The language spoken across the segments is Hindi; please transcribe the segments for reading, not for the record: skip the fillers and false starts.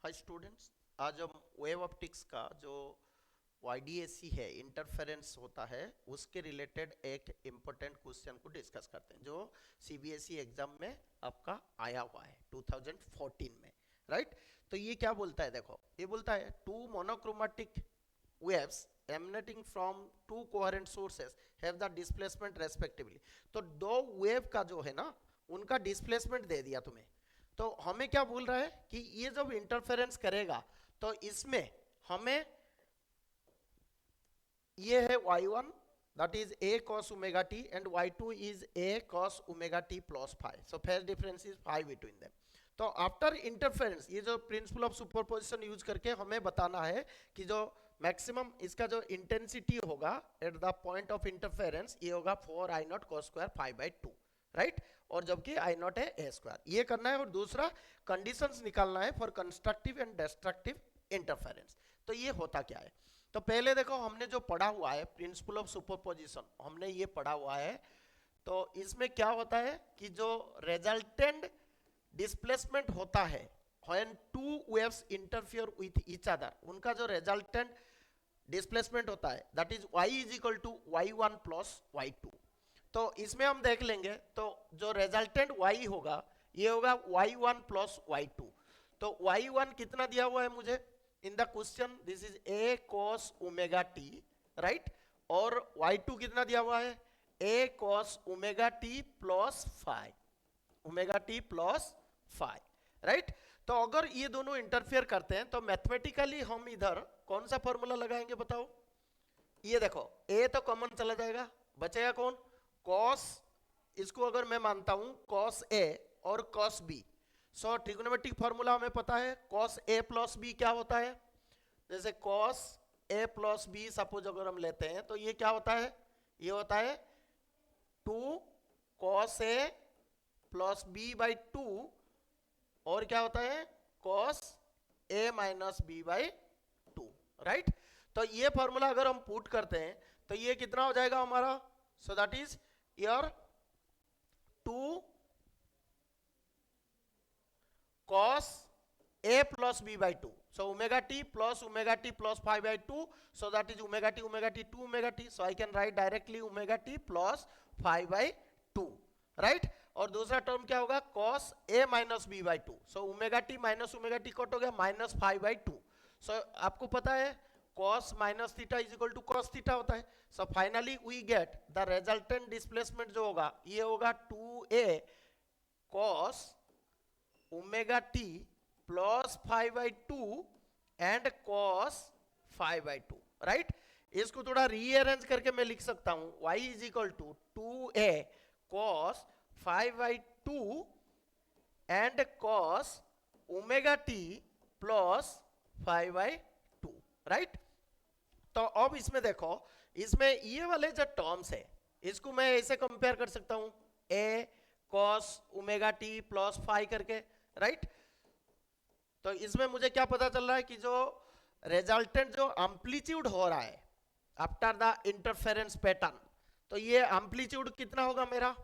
हाय स्टूडेंट्स, आज हम वेव ऑप्टिक्स का जो YDAC है, इंटरफेरेंस होता है, उसके रिलेटेड एक इम्पोर्टेंट क्वेश्चन को डिस्कस करते हैं जो CBSE एग्जाम में आपका आया हुआ है 2014 में, राइट। तो ये क्या बोलता है, देखो ये बोलता है two monochromatic waves emanating from two coherent sources have the displacement respectively। तो दो वेव का जो है ना, उनका डिस्प्लेसमेंट दे दिया तुम्हें। तो हमें क्या बोल रहा है कि ये जब इंटरफेरेंस करेगा तो इसमें हमें ये है y1 that is a cos omega t and y2 is a cos omega t plus phi, so phase difference is phi between them। तो आफ्टर इंटरफेरेंस ये जो प्रिंसिपल ऑफ सुपरपोजिशन यूज करके हमें बताना है कि जो मैक्सिमम इसका जो इंटेंसिटी होगा at the point of interference ये होगा 4i0 cos square phi by 2, right. और जबकि i0 है a स्क्वायर, ये करना है। और दूसरा कंडीशंस निकालना है for constructive and destructive interference. तो ये होता क्या है, तो पहले देखो हमने जो पढ़ा हुआ है प्रिंसिपल ऑफ सुपरपोजिशन, हमने ये पढ़ा हुआ है। तो इसमें क्या होता है कि जो रिजल्टेंट डिस्प्लेसमेंट होता है when two waves interfere with each other, उनका जो रिजल्टेंट डिस्प्लेसमेंट होता है that is y is equal to y1 plus y2। तो इसमें हम देख लेंगे, तो जो रिजल्टेंट y होगा ये होगा y1 प्लस y2। तो y1 कितना दिया हुआ है मुझे in the question, this is a cos omega t, right. और y2 कितना दिया हुआ है a cos omega t plus phi, omega t plus phi, right. तो अगर ये दोनों इंटरफेयर करते हैं तो मैथमेटिकली हम इधर कौन सा फॉर्मूला लगाएंगे बताओ। ये देखो a तो कॉमन चला जाएगा, बचेगा कौन cos, इसको अगर मैं मानता हूं cos a और cos b। सो ट्रिग्नोमेट्रिक फॉर्मूला हमें पता है cos a प्लस b क्या होता है, जैसे cos a plus b suppose अगर हम लेते हैं तो ये क्या होता है, ये होता है 2 cos a plus b by 2 और क्या होता है cos a minus b by 2, right. तो ये फॉर्मूला अगर हम पुट करते हैं तो ये कितना हो जाएगा हमारा, so that is your 2 cos a plus b by 2, so omega t plus phi by 2, so that is omega t 2 omega t, so I can write directly omega t plus phi by 2, right. और दूसरा टर्म क्या होगा cos a minus b by 2, so omega T minus omega T cut हो गया माइनस फाइव बाई 2। सो आपको पता है cos minus theta is equal to cos theta होता है। So finally we get the resultant displacement जो होगा ये होगा 2a cos omega t plus five by 2 and cos 5 by 2, right. इसको थोड़ा रीअरेंज करके मैं लिख सकता हूं y is equal to 2a cos 5 by 2 and cos omega t plus 5 by 2, right. तो अब इसमें देखो, इसमें ये वाले जो टर्म्स है इसको मैं ऐसे कंपेयर कर सकता हूं a cos omega t plus 5 करके, राइट। तो इसमें मुझे क्या पता चल रहा है कि जो रिजल्टेंट जो एम्पलीट्यूड हो रहा है आफ्टर द इंटरफेरेंस पैटर्न, तो ये एम्पलीट्यूड कितना होगा मेरा,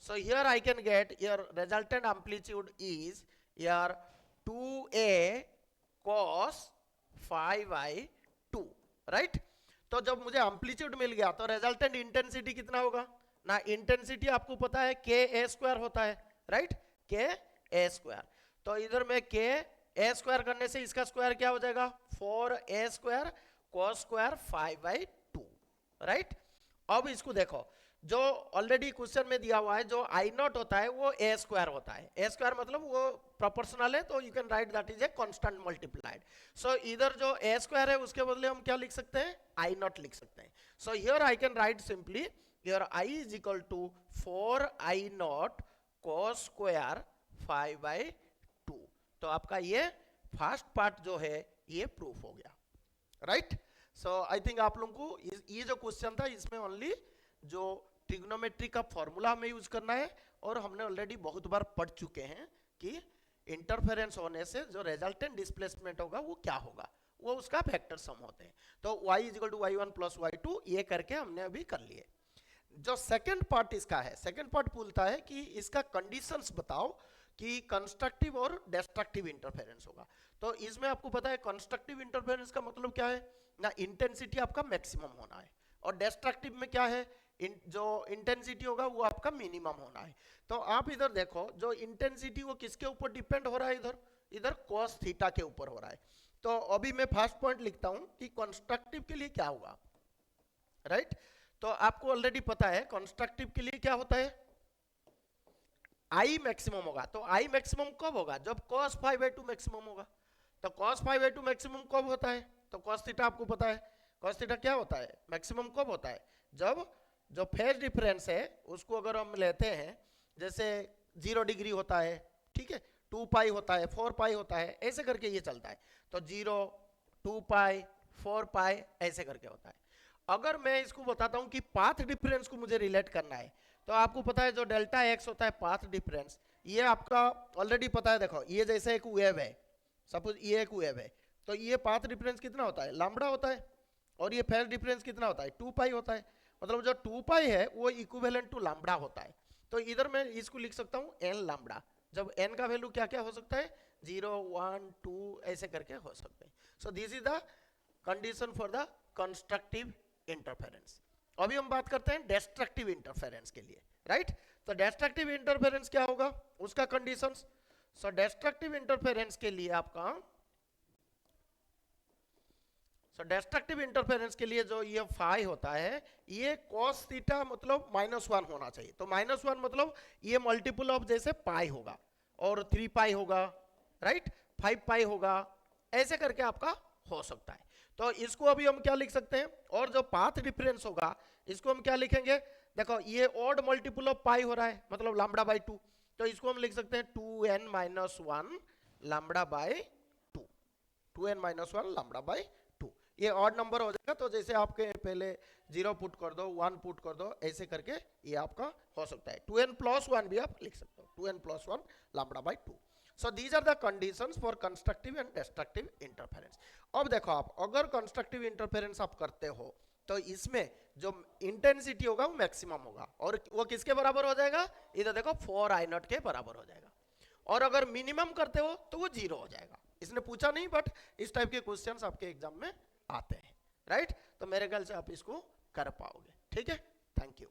so here I can get your resultant amplitude is your 2a cos 5 by 2, right। तो जब मुझे एम्पलीट्यूड मिल गया तो रिजल्टेंट इंटेंसिटी कितना होगा ना, इंटेंसिटी आपको पता है k a स्क्वायर होता है, राइट, k a स्क्वायर। तो इधर में k a स्क्वायर करने से इसका स्क्वायर क्या हो जाएगा 4a square cos square 5 by 2, right. अब इसको देखो, जो ऑलरेडी क्वेश्चन में दिया हुआ है जो i0 होता है वो a स्क्वायर होता है, a स्क्वायर मतलब वो प्रोपोर्शनल है, तो you can write that is a constant multiplied. So इधर जो a स्क्वायर है उसके बदले हम क्या लिख सकते हैं i0 लिख सकते हैं। So here I can write simply your i is equal to 4i0 cos square 5 by 2। तो आपका ये फर्स्ट पार्ट जो है ये प्रूफ हो गया, राइट। सो आई थिंक आप लोगों को ये जो क्वेश्चन था इसमें ओनली जो ट्रिग्नोमेट्री का फॉर्मूला हमें यूज करना है, और हमने ऑलरेडी बहुत बार पढ़ चुके हैं कि इंटरफेरेंस होने से जो रिजल्टेंट डिस्प्लेसमेंट होगा वो क्या होगा, वो उसका फैक्टर सम होते हैं। तो y is equal to y1 plus y2 ये करके हमने अभी कर लिए। जो सेकंड पार्ट इसका है, सेकंड पार्ट बोलता है कि इसका कंडीशंस बताओ कि कंस्ट्रक्टिव और डिस्ट्रक्टिव इंटरफेरेंस होगा। तो इसमें आपको पता है कंस्ट्रक्टिव इंटरफेरेंस का मतलब क्या है ना, इंटेंसिटी आपका मैक्सिमम होना है, और डिस्ट्रक्टिव में क्या है, जो इंटेंसिटी होगा वो आपका मिनिमम होना है। तो आप इधर देखो, जो इंटेंसिटी वो किसके ऊपर डिपेंड हो रहा है, इधर इधर cos थीटा के ऊपर हो रहा है। तो अभी मैं फर्स्ट पॉइंट लिखता हूं कि कंस्ट्रक्टिव के लिए क्या होगा, राइट। तो आपको ऑलरेडी पता है कंस्ट्रक्टिव के लिए क्या होता है, आई मैक्सिमम होगा। तो आई मैक्सिमम कब होगा, जब cos π/2 मैक्सिमम होगा। तो cos π/2 मैक्सिमम कब होता है, तो cos थीटा आपको पता है, cos थीटा क्या होता है, मैक्सिमम कब होता है, जब जो फेज डिफरेंस है उसको अगर हम लेते हैं, जैसे 0 डिग्री होता है, ठीक है, 2 पाई होता है, 4 पाई होता है, ऐसे करके ये चलता है। तो 0, 2 पाई, 4 पाई ऐसे करके होता है। अगर मैं इसको बताता हूं कि पाथ डिफरेंस को मुझे रिलेट करना है, तो आपको पता है जो डेल्टा एक्स होता है पाथ डिफरेंस, ये आपका ऑलरेडी पता है। देखो ये जैसे एक वेव है, सपोज ये एक वेव है, तो ये पाथ डिफरेंस कितना होता है, लैम्बडा होता है, और ये फेज डिफरेंस कितना होता है, 2 पाई होता है। मतलब जो 2 पाई है वो इक्विवेलेंट टू लैम्बडा होता है। तो इधर मैं इसको लिख सकता हूँ एन लैम्बडा, जब एन का वैल्यू क्या क्या हो सकता है, 0, 1, 2 ऐसे करके हो सकते हैं। So this is the condition for the constructive interference. अभी हम बात करते हैं डिस्ट्रक्टिव इंटरफेरेंस के लिए, राइट। तो डिस्ट्रक्टिव इंटरफेरेंस क्या होगा, उसका कंडीशंस। सो डिस्ट्रक्टिव इंटरफेरेंस के लिए आपका, डिस्ट्रक्टिव इंटरफेरेंस के लिए जो ये फाई होता है, ये cos थीटा मतलब -1 होना चाहिए। तो -1 मतलब ये मल्टीपल ऑफ जैसे पाई होगा, और 3 पाई होगा, राइट, 5 पाई होगा, ऐसे करके आपका हो सकता है। तो इसको अभी हम क्या लिख सकते हैं, और जो पाथ डिफरेंस होगा इसको हम क्या लिखेंगे, देखो ये ऑड मल्टीपल ऑफ पाई हो रहा है, मतलब λ/2, तो इसको हम लिख सकते हैं 2n - 1 λ/2, 2n - 1 λ/2। ये ऑड नंबर हो जाएगा, तो जैसे आपके पहले 0 पुट कर दो, 1 पुट कर दो, ऐसे करके ये आपका हो सकता है। 2n + 1 भी आप लिख सकते हो, 2n + 1 λ/2। So these are the conditions for constructive and destructive interference. अब देखो आप अगर कंस्ट्रक्टिव इंटरफेरेंस आप करते हो, तो इसमें जो इंटेंसिटी होगा वो मैक्सिमम होगा, और वो किसके बराबर हो जाएगा, इधर देखो 4I0 के बराबर हो जाएगा। और अगर मिनिमम करते हो तो वो 0 हो जाएगा। इसने पूछा नहीं, बट इस टाइप के क्वेश्चंस आपके एग्जाम में आते हैं, राइट। तो मेरे ख्याल से आप इसको कर पाओगे, ठीक है। Thank you.